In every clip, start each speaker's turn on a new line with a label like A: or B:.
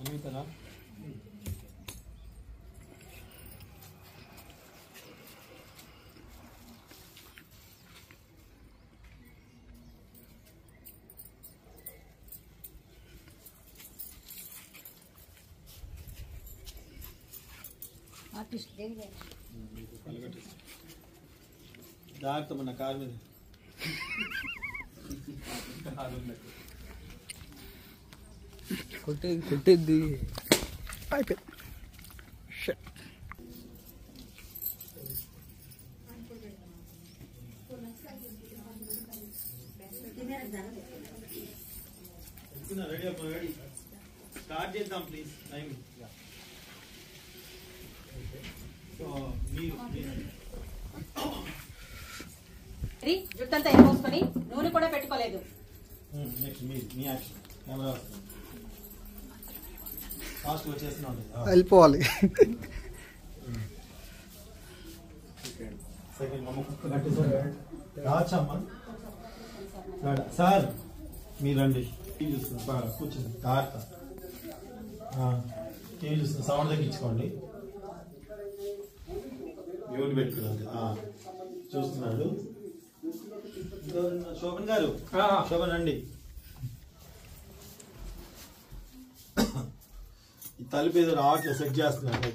A: అనితరా
B: artist దేని
A: జాగ్రత్త మన కారు మీద
C: కొట్టేది అయిపోయింది.
A: రెడీ స్టార్ట్ చేద్దాం ప్లీజ్ టైం.
B: జుట్టంతా ఏం పోసుకొని నూనె కూడా పెట్టుకోలేదు.
C: వెళ్ళిపోవాలి.
A: సార్ మీరు రండి. కూర్చోండి. టీవీ చూస్తుంది. సౌండ్ తగ్గించుకోండి. మ్యూట్ పెట్టుకున్నాడు. చూస్తున్నాడు. శోభన్ గారు, శోభన్ రండి. ఈ తలుపు ఏదో రావట్లేదు. సెట్ చేస్తున్నాడు.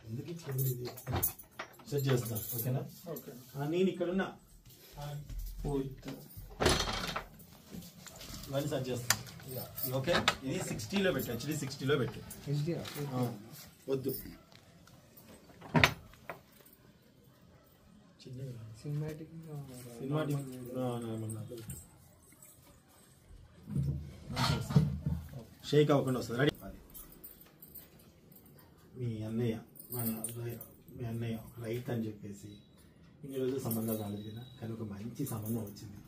A: ఎందుకు ఇచ్చింది ఇది? సెట్ చేస్తున్నారు. ఓకేనా? నేను ఇక్కడున్నా. ఇవన్నీ సెట్ చేస్తాను. ఓకే, ఇది 60లో పెట్టు. HD 60లో పెట్టు. వద్దు, సినిమాటిక్ షేక్ అవ్వకుండా వస్తుంది. రెడీ. మీ అన్నయ్య రైతు అని చెప్పేసి ఇన్ని రోజులు సంబంధాలు రాలేదు కదా, కానీ ఒక మంచి సంబంధం వచ్చింది.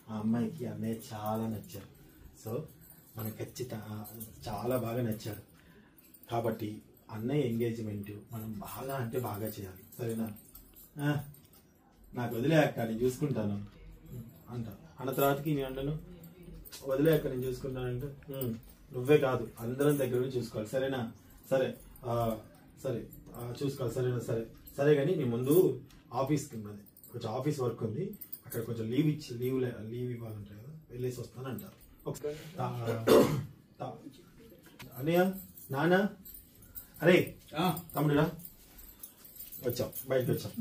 A: ఆ అమ్మాయికి అన్నయ్య చాలా నచ్చారు. సో మనకు ఖచ్చితంగా చాలా బాగా నచ్చారు. కాబట్టి అన్నయ్య ఎంగేజ్మెంట్ మనం బాగా అంటే బాగా చేయాలి. సరేనా? నాకు వదిలేయక్క, నేను చూసుకుంటాను అంట. అన్న తర్వాతకి నేను అంటాను, వదిలేయక్క నేను చూసుకుంటానంటే, నువ్వే కాదు అందరం దగ్గర నుంచి చూసుకోవాలి. సరేనా? సరే సరే చూసుకోవాలి. సరేనా? సరే సరే కానీ నేను ముందు ఆఫీస్కి ఉన్నది, కొంచెం ఆఫీస్ వర్క్ ఉంది, అక్కడ కొంచెం లీవ్ ఇవ్వాలంటారు కదా, వెళ్ళేసి వస్తాను అంటారు. అన్నయ్య, నాన్న, అరే తమ్ముడురా, వచ్చాం, బయటకు వచ్చాం.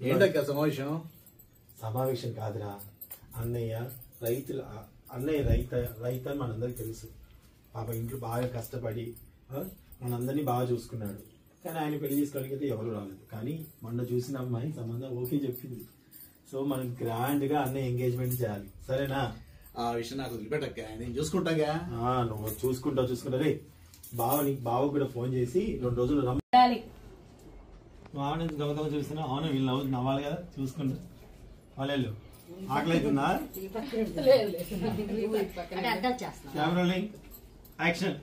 C: ఏంటక్క సమావేశం?
A: సమావేశం కాదురా, అన్నయ్య రైతు అని మనందరికి తెలుసు. పాప ఇంట్లో బాగా కష్టపడి మనందరినీ బాగా చూసుకున్నాడు. కానీ ఆయన పెళ్లి చేసుకోవడానికి ఎవరు రాలేదు. కానీ మొన్న చూసిన అమ్మాయి సంబంధం ఓకే చెప్పింది. సో మనం గ్రాండ్ గా అన్నయ్య ఎంగేజ్మెంట్ చేయాలి. సరేనా?
C: ఆ విషయం నాకు వదిలిపెట్టక్క, నేను చూసుకుంటాగా.
A: నువ్వు చూసుకుంటా రే. బావకు కూడా ఫోన్ చేసి 2 రోజులు
B: రమ్మాలి.
A: ఆనంద్ గౌతమ చూస్తున్నా. అవును, వీళ్ళు నవ్వాలి కదా, చూసుకుంటా. వాళ్ళు ఆకలి అవుతుందా? Camera action.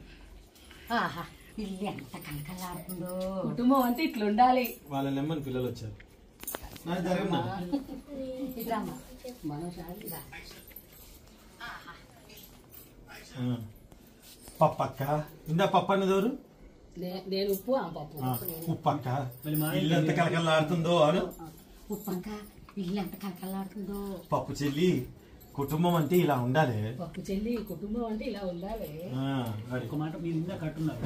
B: ఇల్లు ఎంత కనకలాడుతుందో. కుటుంబం అంటే ఇట్లా ఉండాలి.
A: వాళ్ళ లెమ్మని పిల్లలు వచ్చారు. నాకు జరగమ్మా. పప్పక్క, ఇందా పప్పు అన్నది ఎవరు?
B: నేను ఉప్పు
A: ఉప్పక్క. ఇల్లు ఎంత కలకలాడుతుందో. అను
B: ఉప్పంక ఇల్లు ఎంత కలకలాడుతుందో.
A: పప్పు చెల్లి, కుటుంబం అంటే ఇలా ఉండాలి.
B: పప్పు చెల్లి, కుటుంబం అంటే ఇలా ఉండాలి.
D: ఒక మాట మీరు ఇందా కట్టున్నారు.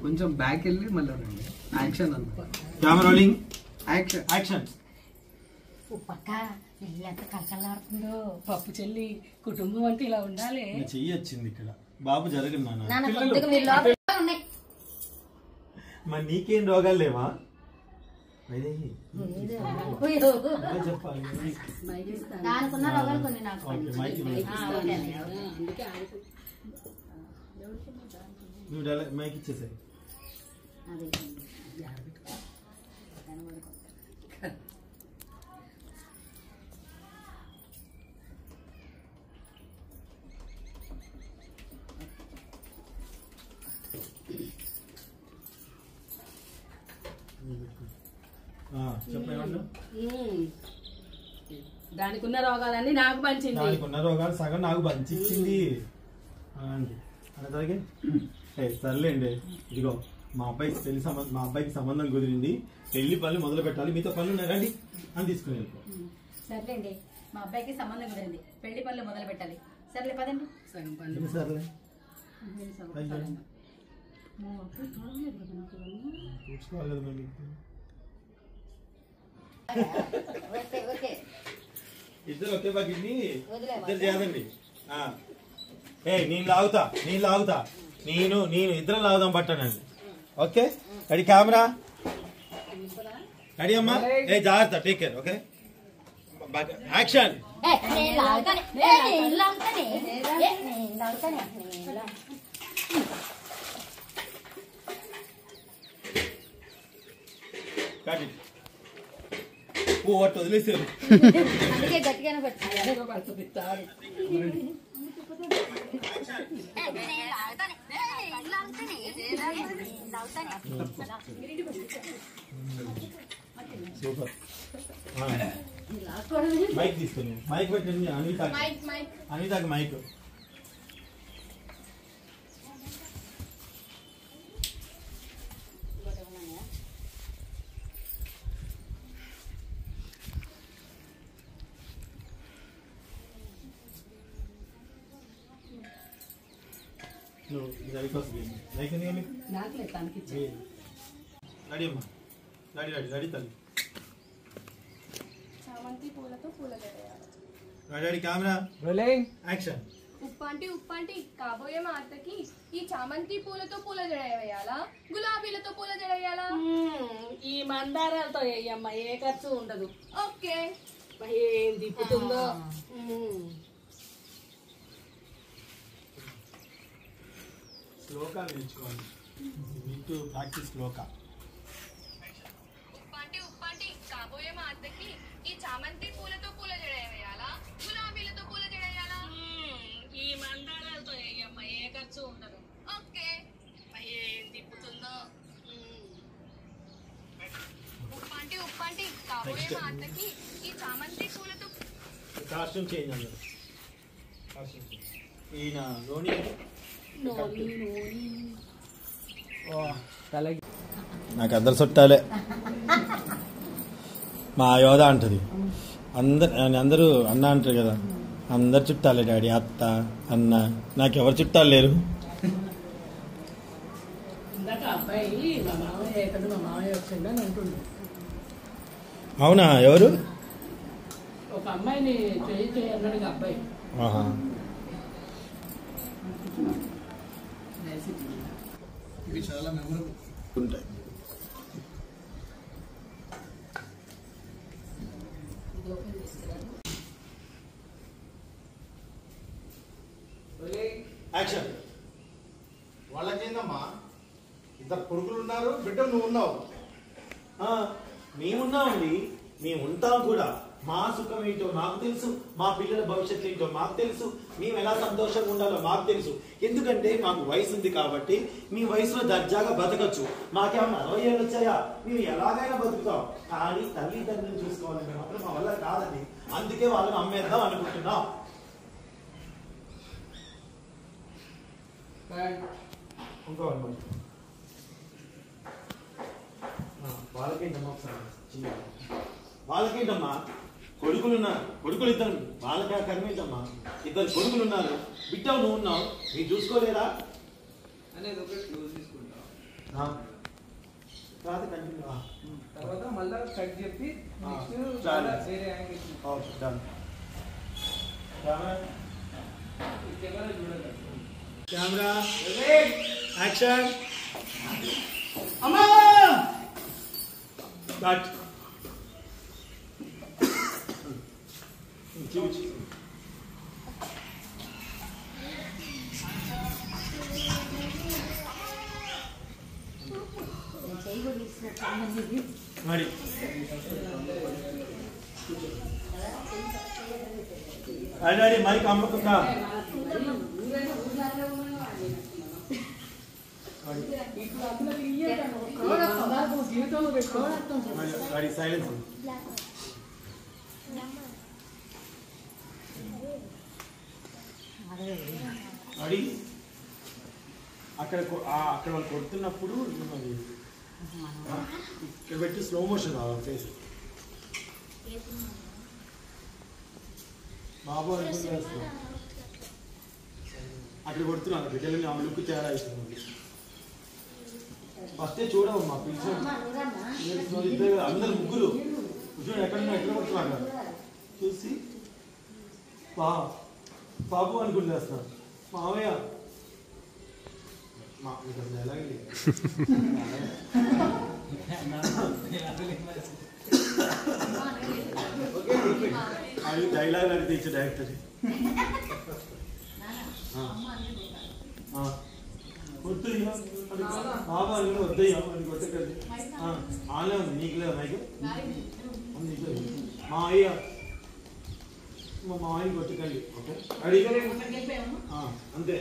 C: కొంచెం బ్యాక్ వెళ్ళి మళ్ళీ రండి. యాక్షన్ అన్న.
A: Camera rolling.
C: యాక్షన్.
B: ఉప్పక్క ఇల్లు ఎంత కలకలాడుతుందో. పప్పు చెల్లి, కుటుంబం అంటే ఇలా ఉండాలి.
A: చెయ్యి వచ్చింది ఇక్కడ. బాబు జరగదు మరి నీకేం రోగాలు లేవా? చెప్పాలి. నువ్వు మైక్ ఇచ్చేసాయి. చెప్పేవాళ్ళు
B: దానికి ఉన్న రోగాలన్నీ నాకు పంచింది.
A: దానికి ఉన్న రోగాలు సగం నాకు పంచిచ్చింది అండి అనేదానికి సర్లేండి. ఇదిగో మా అబ్బాయికి సంబంధం కుదిరింది, పెళ్లి పనులు మొదలు పెట్టాలి, మీతో పనులు ఉన్నాయి రండి అని తీసుకుని వెళ్ళిపో.
E: సర్లేండి, మా అబ్బాయికి సంబంధం కుదిరింది, పెళ్లి పనులు మొదలు పెట్టాలి. సర్లే పదండి.
B: సగం పనులు.
A: సర్లే
B: మా అబ్బాయి చూడలేదు కదా నాకు ఇవన్నీ.
A: చూసుకోవాలి కదా మరి మీకు.
E: ఓకే ఓకే
A: ఇద్దరు ఒకే బకెట్ని ఇద్దరు చేయాలండి. నేను లాగుతా నేను ఇద్దరం లాగుదాం పట్టానండి. ఓకే రెడీ కెమెరా రెడీ అమ్మా. జాగ్రత్త, టేక్ కేర్. Okay action. ఓటు వదిలేసారు.
E: అందుకే గట్టిగానే పెట్టాలి.
A: సూపర్. మైక్ తీసుకుని మైక్ పెట్టండి. అనితాకి మైక్. రెడీ అమ్మా, రెడీ తల్లి.
F: చామంతి పూలతో పూల జడేయాలి.
A: Ready camera action.
F: ఉప్పంటి కాబోయే మాతకి ఈ చామంతి పూలతో పూల జడ వేయాలా, గులాబీలతో పూల జడ వేయాలా?
B: ఈ మందారాలతో వేయమ్మా, ఏ ఖర్చు ఉండదు.
F: ఓకే.
B: ఏం తిప్పుతుందో.
A: శ్లోకా నేర్చుకోవాలి. నీకు ప్రాక్టీస్ శ్లోకా.
F: ఉప్పంటి కాబోయే మాతకి ఈ చామంతి పూలతో పూల జడ వేయాలా, గులాబీలతో పూల జడ వేయాలా?
B: ఈ మందారాలతో వేయమ్మా, ఏ ఖర్చు ఉండదు.
F: ఓకే.
B: ఏం తిప్పుతుందో.
F: ఉప్పంటి కాబోయే మాతకి ఈ చామంతి పూలతో
A: కాస్ట్యూమ్ చేంజ్ అన్నారు. ఈయన ధోని నాకు అందరు చుట్టాలే. మా యోధ అంటది అందరూ అన్న అంటారు కదా, అందరు చుట్టాలే డాడీ, అత్త అన్న, నాకెవరు చుట్టాలు లేరు.
B: ఇందాక అబ్బాయి మా మామయ్య ఎక్కడ, మా మామయ్య వచ్చిండు అని అంటుండే.
A: అవునా? ఎవరు?
B: ఒక అమ్మాయిని చేయి అన్నాడు అబ్బాయి.
C: ఇవి చాలా మెమరబుల్
A: ఉంటాయి. యాక్షన్.
G: వాళ్ళకేందమ్మా, ఇద్దరు కొడుకులు ఉన్నారు, బిడ్డ నువ్వు ఉన్నావు.
A: మేమున్నామండి, మేము ఉంటాం కూడా. మా సుఖం ఏంటో మాకు తెలుసు, మా పిల్లల భవిష్యత్తు ఏంటో మాకు తెలుసు, మేము ఎలా సంతోషంగా ఉండాలో మాకు తెలుసు. ఎందుకంటే మాకు వయసు ఉంది కాబట్టి మీ వయసులో దర్జాగా బతకచ్చు. మాకేమన్నా 60 ఏళ్ళు వచ్చాయా, మేము ఎలాగైనా బతుకుతాం. కానీ తల్లిదండ్రులను చూసుకోవాలంటే మాత్రం మా వల్ల కాదండి. అందుకే వాళ్ళని అమ్మేద్దాం అనుకుంటున్నాం. ఇంకో వాళ్ళకేంటమ్మా, ఒకసారి వాళ్ళకేంటమ్మా, కొడుకులున్నారు, కొడుకులు ఇద్దరు, వాళ్ళకి కర్మేంటమ్మా, ఇద్దరు కొడుకులు ఉన్నారు, బిడ్డ నువ్వు ఉన్నావు, మీరు చూసుకోలేరా
C: అనేది ఒకటి క్లోజ్ తీసుకుంటాం.
A: తర్వాత కంటిన్యూ.
C: తర్వాత మళ్ళా కట్ చెప్పి నెక్స్ట్
A: చాలు.
C: వేరే యాంగిల్ కెమెరా చూడాలి.
A: Camera action. అమ్మా కట్. మరి అడాడి మైక్ అమ్మకుండా
B: జీవితంలో పెట్టుకోవాలి.
A: సైలెన్స్. అడిగి అక్కడ వాళ్ళు కొడుతున్నప్పుడు ఇక్కడ పెట్టి స్లో మోషన్ ఫేస్ బాబు అనుకుంటున్నా అక్కడ కొడుతున్నాను బిడ్డలని ఆమె లుక్ తేడా అవుతుంది ఫస్టే చూడవమ్మా పిలిచాను ఇద్దరు అందరు ముగ్గురు చూడండి ఎక్కడ కొడుతున్నారు చూసి బాబు అనుకుంటూ చేస్తున్నాను మావయ్య డైలాగ్ అది తీర్చు డైరెక్టర్ వద్దయ్యా బాబా అని వద్దయ్యా అని కొట్టకండి ఆన్లే ఉంది నీకు లేదా మైకు మా అయ్య మా మావయ్యని కొట్టకండి ఓకే అడిగి అంతే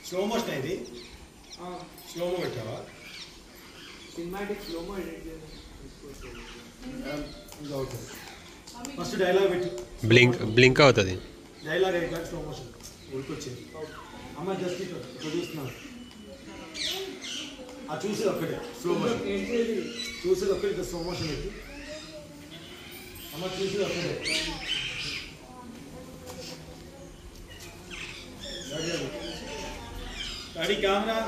A: స్లో మోషన్ ఇది స్లోమో పెట్టావా
C: సినిమాటిక్ స్లోమో
A: ఇంకా అవుతుంది ఫస్ట్ డైలాగ్ పెట్టి
H: బ్లింక్ అవుతుంది
A: డైలాగ్ అయిపోయాక స్లో మోషన్ ఉడికొచ్చింది అమ్మ జస్ట్ ఇక్కడ చూస్తున్నాను చూసేది ఒక్కటే స్లో మోషన్ చూసేది ఒక్కటి స్లో మోషన్ పెట్టి అమ్మ చూసేది ఒక్కటే ready camera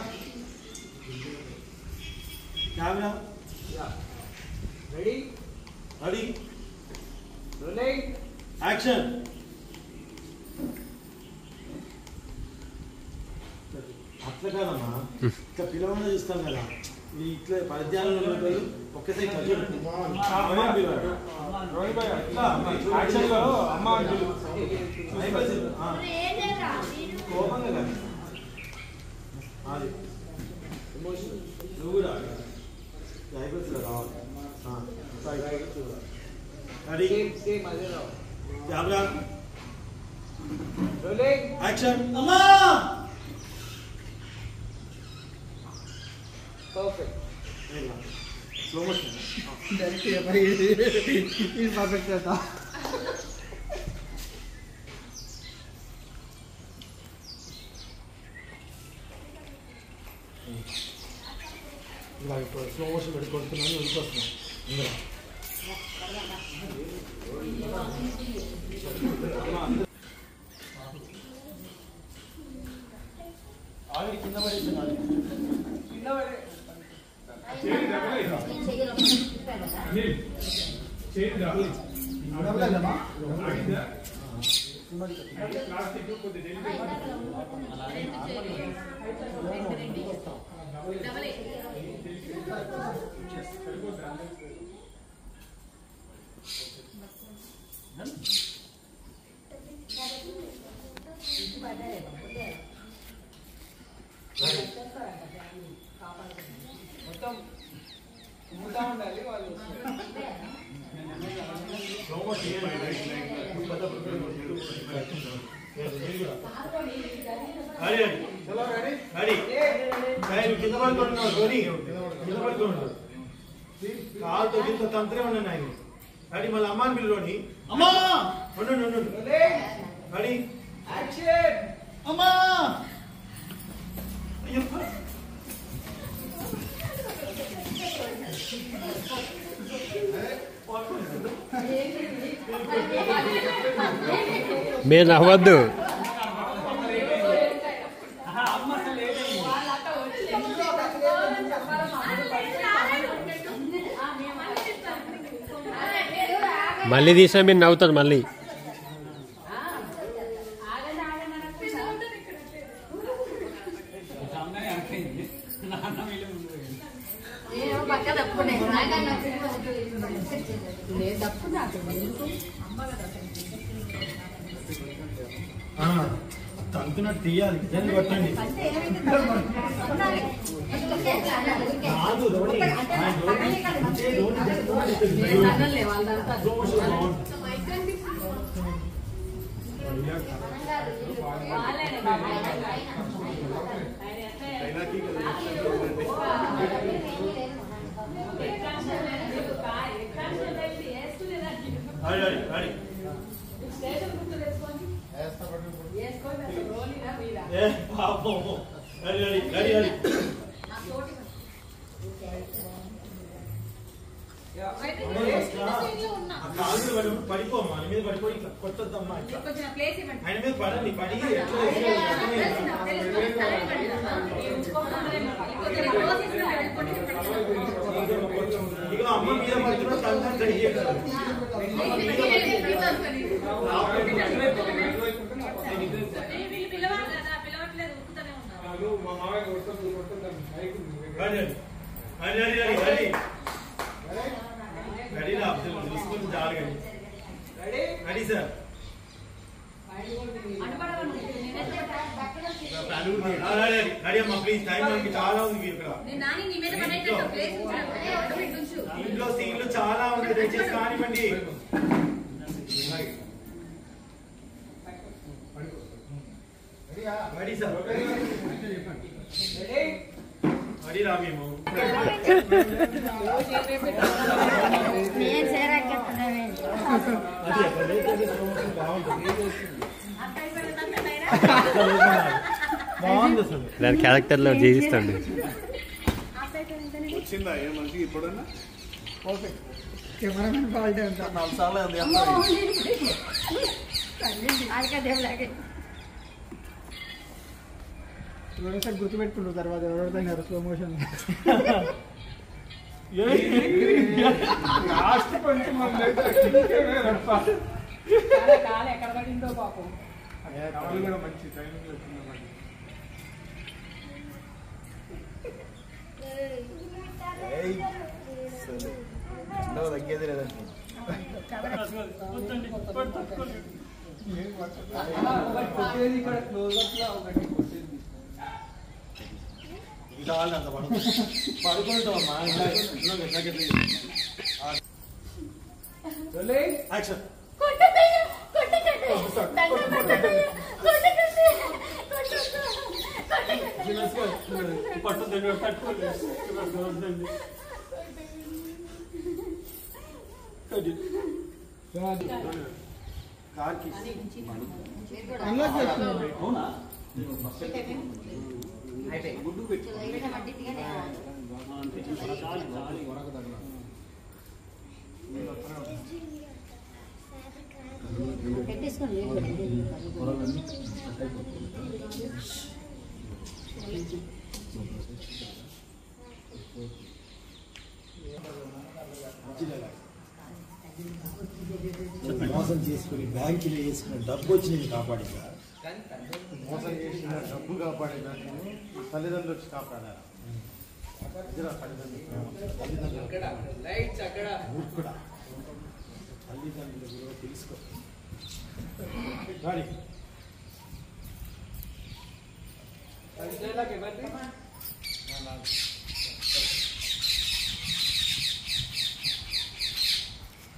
C: ready
A: ready
C: rolling
A: action అట్లా కాదమ్మా ఇట్లా పిలవకుండా చూస్తాం కదా ఇట్లా పద్యాలను ఒక్కసారి కోపంగా కాదు అది ఎమోషన్ నువ్వు కూడా అయిపోతుంది రావాలి రెడీ కెమెరా
C: రోలింగ్
A: యాక్షన్ అమ్మా
C: పర్ఫెక్ట్
A: స్లో మోషన్
C: పర్ఫెక్ట్ కదా
A: ఇలా ఇప్పుడు స్లో మోషన్ పెట్టి కొడుతున్నాను వెళ్ళిపోతున్నాను ఆల్రెడీ కింద పడేస్తున్నాను
C: మొత్తం మూతా ఉండాలి వాళ్ళు
A: కింద పడుకుంటున్నావు ధోని కింద పడుకుంటున్నావు కాలుతో కింద తంత్రే ఉన్నాను ఆయన రెడీ మళ్ళీ అమ్మాని పిల్లలోని అమ్మా ఉండు రెడీ
C: యాక్షన్
A: అమ్మా
H: మీరు నవ్వద్దు మళ్ళీ తీసినా మీరు నవ్వుతారు మళ్ళీ
A: తంతున్నట్టు తీయాలి దాన్ని పట్టండి కాదు ఏ పాపం రెడీ రెడీ రెడీ రెడీ పడిపోమ్మా ఆయన మీద పడిపోయి కొట్టద్దమ్మా ఆయన మీద పడండి పడి ఇక అమ్మ మీద పడుతున్నా తల్లి ట్రై చేయాలి రెడీ రా తెలుసుకొని చాలు కానీ రెడీ సార్ రెడీ అమ్మా ప్లీజ్ టైం మనకి చాలా ఉంది ఇక్కడ ఇంట్లో సీన్లు చాలా ఉంది దయచేసి కానివ్వండి రెడీ సార్ రెడీ రా మేము
H: దాని క్యారెక్టర్ లో జీవిస్తాండి
G: వచ్చిందా ఏ మనిషికి ఇప్పుడన్నా
C: కెమెరామెన్ క్వాలిటీ అంతా
G: 4 సార్లు
C: ఎవరోసారి గుర్తుపెట్టుకుంటారు తర్వాత ఎవరైనా స్లో మోషన్ లాస్ట్ కొంచెం
B: కాలు ఎక్కడ పడిందో పాపం
C: కూడా మంచి టైమింగ్ వచ్చిందన్నమాట.
G: తగ్గేది లేదండి
C: ఇక్కడ క్లోజ్అప్ లో ఒకటి
A: చాలు అంత పడుకుంటామమ్మా యాక్షన్
D: పట్టు దగ్గర పట్టుకోలేదు
A: కార్కి
D: అవునా
A: మోసం చేసుకుని బ్యాంకులో వేసుకుని డబ్బు వచ్చి నేను కాపాడిందా
G: మోసం చేసిన డబ్బు కాపాడినా తల్లిదండ్రులు వచ్చి కాపాడారు
A: మూర్ఖుడా తల్లిదండ్రులు కూడా తెలుసుకో రాడి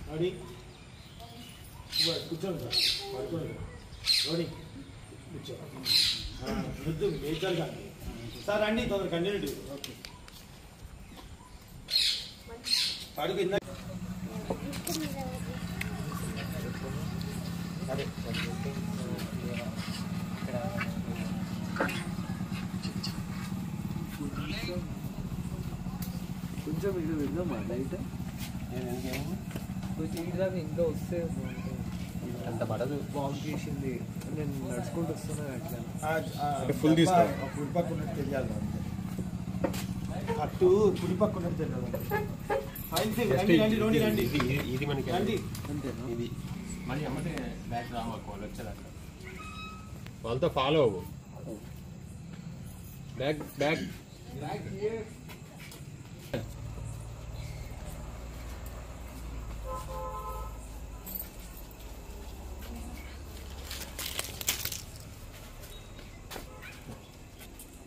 A: రెడీ కూర్చోండి సార్ పడుకోండి రెడీ కూర్చో వద్దు మేజర్గా సార్ రండి తొందర కంటిన్యూటీ ఓకే పడుకు ఇందా అదే
C: కొంచెం ఇది విందామా లైట్ కొంచెం ఇదాకా ఇంకా వస్తే
H: అంత పడదు
C: వాక్ చేసింది నేను నడుచుకుంటూ వస్తున్నా అట్లా
H: ఫుల్ తీసుకో
A: ఫుల్ పక్క ఉన్నట్టు తెలియాలి అటు కుడి పక్క ఉన్నట్టు తెలియాలి రండి రండి రండి
H: ఇది మనకి
A: రండి
C: అంతేనా
H: ఇది మళ్ళీ అమ్మటే బ్యాక్ రావాలి వచ్చేదాకా వాళ్ళతో ఫాలో అవ్వు బ్యాక్ బ్యాక్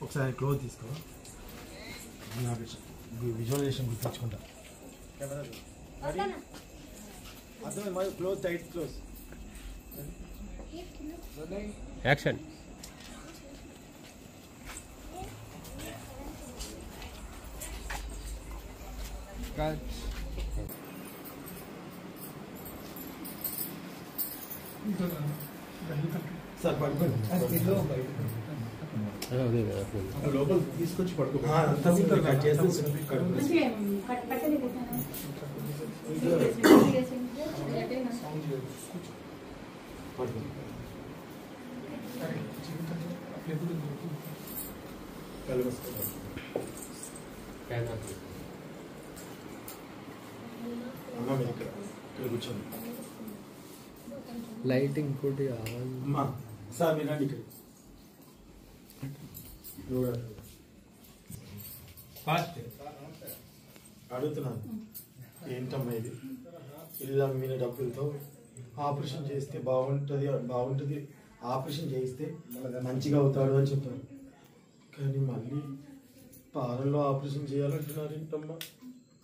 A: ఒకసారి క్లోజ్ తీసుకో విజువలైజేషన్ గుర్తించుకుంటా అర్థమైంది మరి close tight close
H: action
A: sir పడుకోండి. లోపల తీసుకొచ్చి పడుకో. అంతా కట్ చేసి కడుపు. అమ్మ మీరు ఇక్కడ కూర్చోండి.
C: లైటింగ్ కూడా
A: అమ్మా సార్ మీరు రండి ఇక్కడ. అడుగుతున్నాను ఏంటమ్మా ఇది? ఇల్లు అమ్మిన డబ్బులతో ఆపరేషన్ చేస్తే బాగుంటుంది ఆపరేషన్ చేయిస్తే మంచిగా అవుతాడు అని చెప్పారు. కానీ మళ్ళీ పాలనలో ఆపరేషన్ చేయాలంటున్నారు ఏంటమ్మా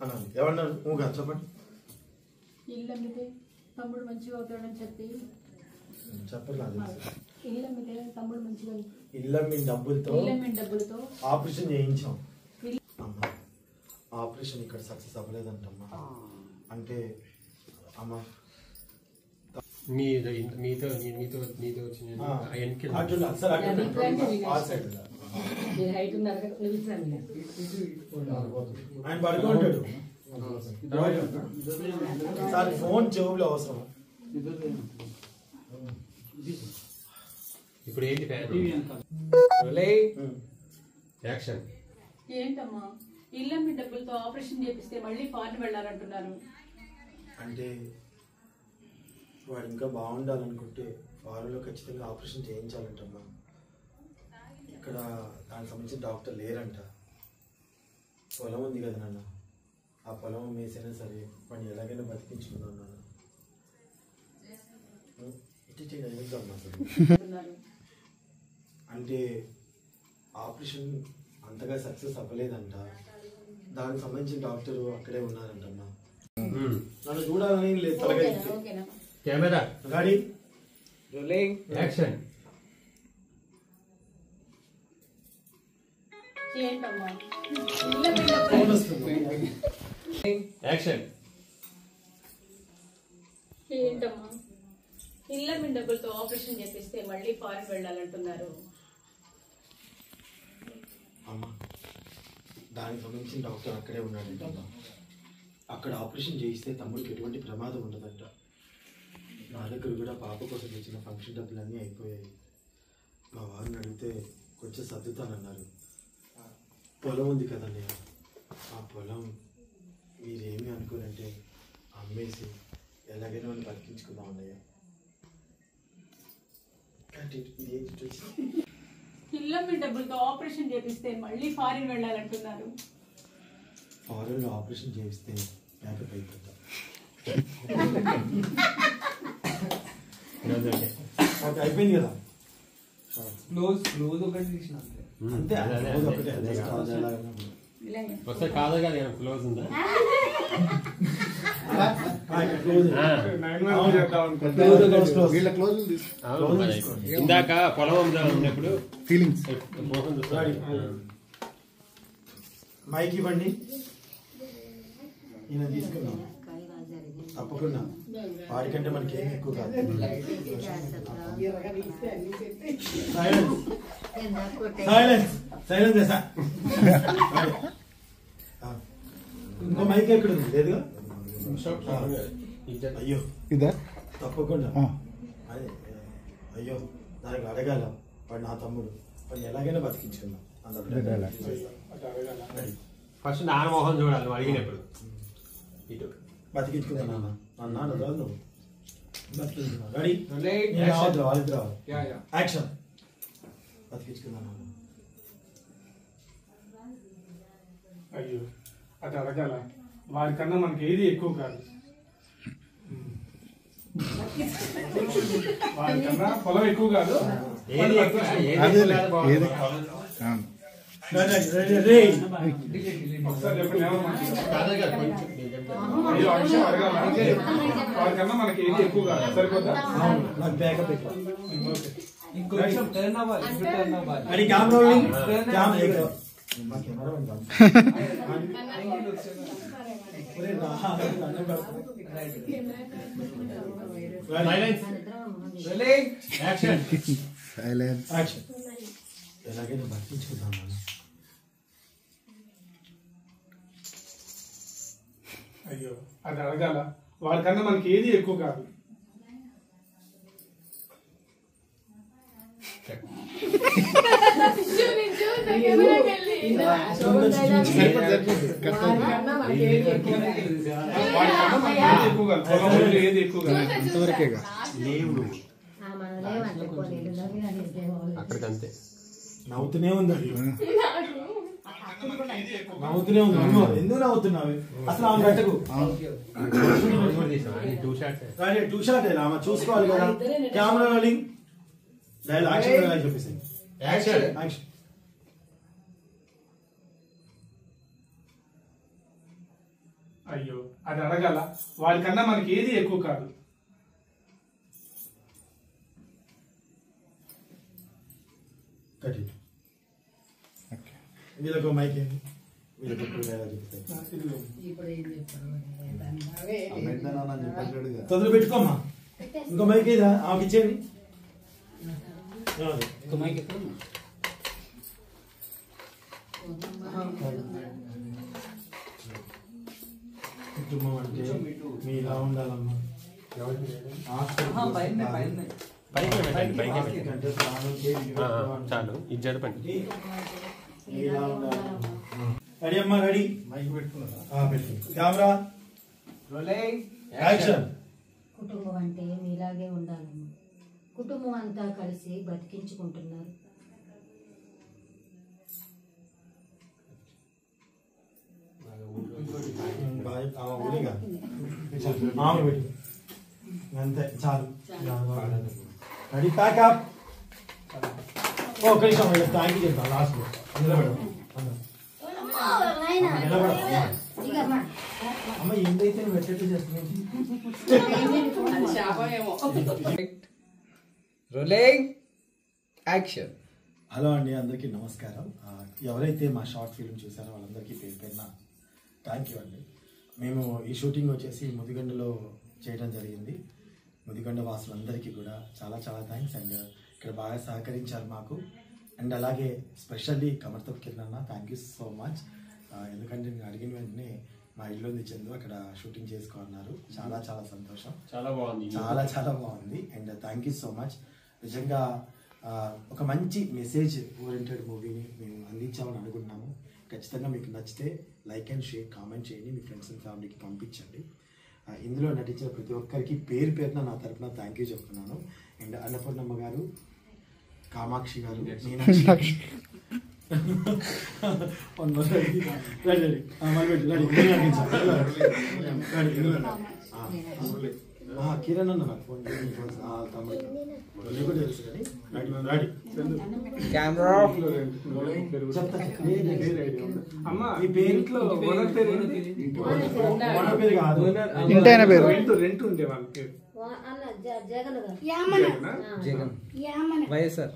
A: అన్నాను. ఏమన్నాను? ఊగా చెప్పండి.
E: ఇల్లు అమ్మితే తమ్ముడు మంచిగా అవుతాడని చెప్పి
A: చెప్పలేదు.
E: ఇల్లు అమ్మితే తమ్ముడు మంచిగా
A: ఇల్లు అమ్మిన
E: డబ్బులతో
A: ఆపరేషన్ చేయించాం. అమ్మా ఆపరేషన్ ఇక్కడ సక్సెస్ అవ్వలేదంటమ్మా. అంటే అమ్మా
H: మీతో వచ్చిన
A: ఆయన పడుకుంటాడు. సార్ ఫోన్ చెవులు అవసరం.
H: ఇప్పుడు ఏంటి యాక్షన్?
E: ఏంటమ్మా ఇల్లమ్మి డబ్బులతో ఆపరేషన్ చేపిస్తే మళ్ళీ ఫారెన్ వెళ్ళాలంటున్నారు.
A: అంటే వాడు ఇంకా బాగుండాలనుకుంటే ఫారెన్లో ఖచ్చితంగా ఆపరేషన్ చేయించాలంటమ్మా. ఇక్కడ దానికి సంబంధించిన డాక్టర్ లేరంట. పొలం ఉంది కదా నాన్న, ఆ పొలం వేసైనా సరే వాడిని ఎలాగైనా బతికించుకుందాం నాన్న. అంటే ఆపరేషన్ అంతగా సక్సెస్ అవ్వలేదంట. దానికి సంబంధించిన డాక్టర్ అక్కడే ఉన్నారంటమ్మా. నన్ను చూడాలని లేదు.
H: కెమెరా
A: గాడి
H: యాక్షన్.
E: ఏంటమ్మా
H: యాక్షన్.
E: ఏంటమ్మా ఇల్లమ్మి డబ్బులతో ఆపరేషన్ చేపిస్తే మళ్ళీ ఫారెన్ వెళ్ళాలంటున్నారు.
A: అమ్మా దానికి సంబంధించిన డాక్టర్ అక్కడే ఉన్నాడంటమ్మా. అక్కడ ఆపరేషన్ చేయిస్తే తమ్ముడికి ఎటువంటి ప్రమాదం ఉండదంట. నా దగ్గర కూడా పాప కోసం తెచ్చిన ఫంక్షన్ డబ్బులన్నీ అయిపోయాయి. మా వారిని అడిగితే కొంచెం సర్దుతానన్నారు. పొలం ఉంది కదండి, ఆ పొలం మీరేమి అనుకోనంటే అమ్మేసి ఎలాగైనా మనం బతికించుకుందాం అన్నయ్య.
E: ఇల్లమ్మి డబ్బులతో ఆపరేషన్ చేపిస్తే మళ్ళీ ఫారిన్ వెళ్ళాలంటున్నారు.
A: ఫారెన్లో ఆపరేషన్ చేయిస్తే ప్యాకప్ అయిపోతా. అయిపోయింది కదా. అంతే
H: ఒకసారి కాదు కదా క్లోజ్ ఉందా? ఇందాక పొలం ఉన్నప్పుడు
G: ఫీలింగ్స్
A: మైక్ ఇవ్వండి. ఈయన తీసుకున్నాం తప్పకుండా. వాడికంటే మనకి ఏం ఎక్కువ కాదు. సైలెన్స్ చేసా. ఇంకో మైక్ ఎక్కడ ఉంది? లేదుగా. అయ్యో
G: ఇదా
A: తప్పకుండా. అదే అయ్యో దానికి అడగాల. వాడు నా తమ్ముడు, వాడిని ఎలాగైనా బతికించుకుందాం.
H: ఫస్ట్ నాన్నమోహన్ చూడాలి నువ్వు అడిగినప్పుడు. ఇటు
A: బతికించుకుందా నాన్న? నాన్న రాదు నువ్వు బతికించుకున్నా. రెడీ? వాళ్ళిద్దరు యాక్షన్. బతికించుకుందా నాన్న?
I: అయ్యో అది అడగాల. వారికన్నా మనకి ఏది ఎక్కువ కాదు. వారికన్నా పొలం ఎక్కువ కాదు. ఒకసారి చెప్పండి వారికన్నా మనకి ఏది ఎక్కువ కాదు. సరిపోతా?
A: నాకు బ్యాకప్ ఎక్కువ.
I: అది
A: కెమెరా
H: సైలెన్స్.
A: యాక్షన్. ఎలాగైనా బతికించుకుందాం మనం.
I: అయ్యో అది అడగాల, వాళ్ళకన్నా మనకి ఏది ఎక్కువ కాదు. వాళ్ళకన్నా మనకి ఏది ఎక్కువ కాదు, పొలంలో ఏది ఎక్కువ కాదు.
H: అంతవరకేగా
A: లేవు.
H: అక్కడికంతే.
A: నవ్వుతూనే ఉంది అది. నవ్వుతూనే ఉంది. ఎందుకు నవ్వుతున్నావు అసలు? ఆమె పెట్టకు. 2 షాట్ ఆమె చూసుకోవాలి కదా. Camera rolling. యాక్షన్ చెప్పేసి యాక్షన్.
I: అయ్యో అది అడగాల, వాళ్ళకన్నా మనకి ఏది ఎక్కువ కాదు.
A: వీళ్ళకు మైక్ ఏంటి? వీళ్ళకి తొందర పెట్టుకోమ్మా. ఇంకో మైక్ ఏదా ఆమెకి ఇచ్చేయండి. కుటుంబం అంటే మీ ఇలా ఉండాలమ్మా.
H: చాలు ఇది జరపండి.
A: రెడీ అమ్మా, రెడీ. మైక్ పెట్టుకున్నా. Camera action.
J: కుటుంబం అంటే మీలాగే ఉండాలమ్మా. కుటుంబం అంతా కలిసి బతికించుకుంటున్నారు.
A: అంతే చాలు. Ready pack up. ఒక నిమిషం థ్యాంక్ యూ చెప్తాను లాస్ట్ లో. అమ్మ ఏంటైతే పెట్టట్టు చేస్తున్నాయి. హలో అండి, అందరికీ నమస్కారం. ఎవరైతే మా షార్ట్ ఫిల్మ్ చూసారో వాళ్ళందరికీ పేరు పేరున థ్యాంక్ యూ అండి. మేము ఈ షూటింగ్ వచ్చేసి ముదిగొండలో చేయడం జరిగింది. ముదిగొండ వాసులందరికీ కూడా చాలా చాలా థ్యాంక్స్. అండ్ ఇక్కడ బాగా సహకరించారు మాకు. అండ్ అలాగే స్పెషల్లీ కమర్తప్ కిరణ్ అన్న, థ్యాంక్ యూ సో మచ్. ఎందుకంటే నేను అడిగిన వెంటనే మా ఇల్లు ఉంది చందు, అక్కడ షూటింగ్ చేసుకోన్నారు. చాలా చాలా సంతోషం.
H: చాలా బాగుంది.
A: చాలా చాలా బాగుంది. And thank you so much. నిజంగా ఒక మంచి మెసేజ్ ఓరియంటెడ్ మూవీని మేము అందించామని అనుకుంటున్నాము. ఖచ్చితంగా మీకు నచ్చితే లైక్ అండ్ షేర్, కామెంట్ చేయండి, మీ ఫ్రెండ్స్ అండ్ ఫ్యామిలీకి పంపించండి. ఇందులో నటించిన ప్రతి ఒక్కరికి పేరు పేరున నా తరపున థ్యాంక్ యూ చెప్తున్నాను. అండ్ అన్నపూర్ణమ్మ గారు, కామాక్షి గారు, మీనాక్షి కిరణ్ అన్న నాకు ఫోన్ తమ్ముడు తెలుసు కానీ
I: ఇంటైన పేరు రెంట్ ఉండే వాళ్ళ పేరు
C: వైఎస్ఆర్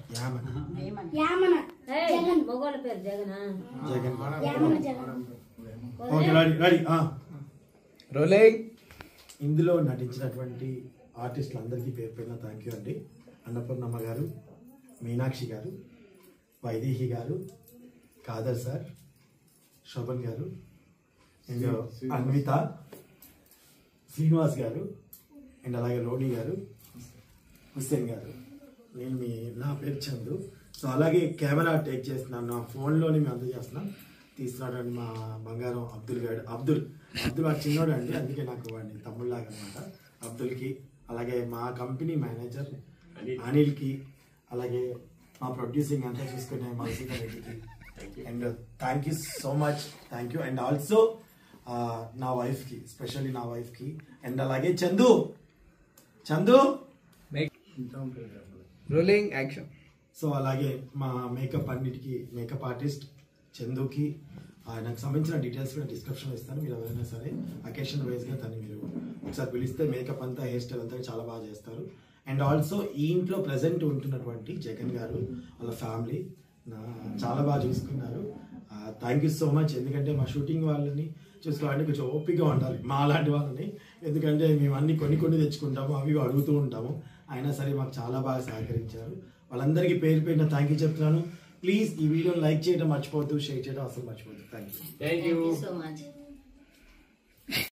J: మగవాళ్ళ పేరు జగనా.
A: ఇందులో నటించినటువంటి ఆర్టిస్టులందరికీ పేరు పేరున థ్యాంక్ యూ అండి. అన్నపూర్ణమ్మ గారు, మీనాక్షి గారు, వైదేహి గారు, కాదర్ సార్, శోభన్ గారు, ఇంకా అన్విత, శ్రీనివాస్ గారు, అండ్ అలాగే రోణి గారు, హుస్సేన్ గారు. నా పేరు చందు. సో అలాగే కెమెరా టేక్ చేస్తున్నాను, నా ఫోన్లోనే మేము అందజేస్తున్నాం. తీస్తున్నాడు అండి మా బంగారం అబ్దుల్ గారు. అబ్దుల్ వాడు చిన్నోడు అండి, అందుకే నాకు వాడిని తమ్ముళ్ళలాగా అనమాట. అబ్దుల్కి, అలాగే మా కంపెనీ మేనేజర్ అనిల్కి, అలాగే మా ప్రొడ్యూసింగ్ అంతా చూసుకునే మల్సీగా రెడ్డికి. And thank you so much. Thank you. And also నా వైఫ్కి, స్పెషల్లీ నా వైఫ్కి. అండ్ అలాగే చందు
C: రోలింగ్ యాక్షన్.
A: సో అలాగే మా మేకప్ అన్నిటికీ మేకప్ ఆర్టిస్ట్ చందుకి నాకు సంబంధించిన డీటెయిల్స్ కూడా డిస్క్రిప్షన్లో ఇస్తాను. మీరు ఎవరైనా సరే అకేషన్ వైజ్గా తను మీరు ఒకసారి పిలిస్తే మేకప్ అంతా, హెయిర్ స్టైల్ అంతా చాలా బాగా చేస్తారు. అండ్ ఆల్సో ఈ ఇంట్లో ప్రజెంట్ ఉంటున్నటువంటి జగన్ గారు వాళ్ళ ఫ్యామిలీ చాలా బాగా చూసుకున్నారు. Thank you so much. ఎందుకంటే మా షూటింగ్ వాళ్ళని చూసుకోవాలంటే కొంచెం ఓపికగా ఉండాలి మా అలాంటి వాళ్ళని. ఎందుకంటే మేము అన్ని కొన్ని తెచ్చుకుంటాము, అవి అడుగుతూ ఉంటాము. అయినా సరే మాకు చాలా బాగా సహకరించారు. వాళ్ళందరికీ పేరు పేరున థ్యాంక్ యూ చెప్తున్నాను. ప్లీజ్ ఈ వీడియోని లైక్ చేయడం మర్చిపోవద్దు, షేర్ చేయడం అసలు మర్చిపోవద్దు. Thank you.
J: Thank you so much.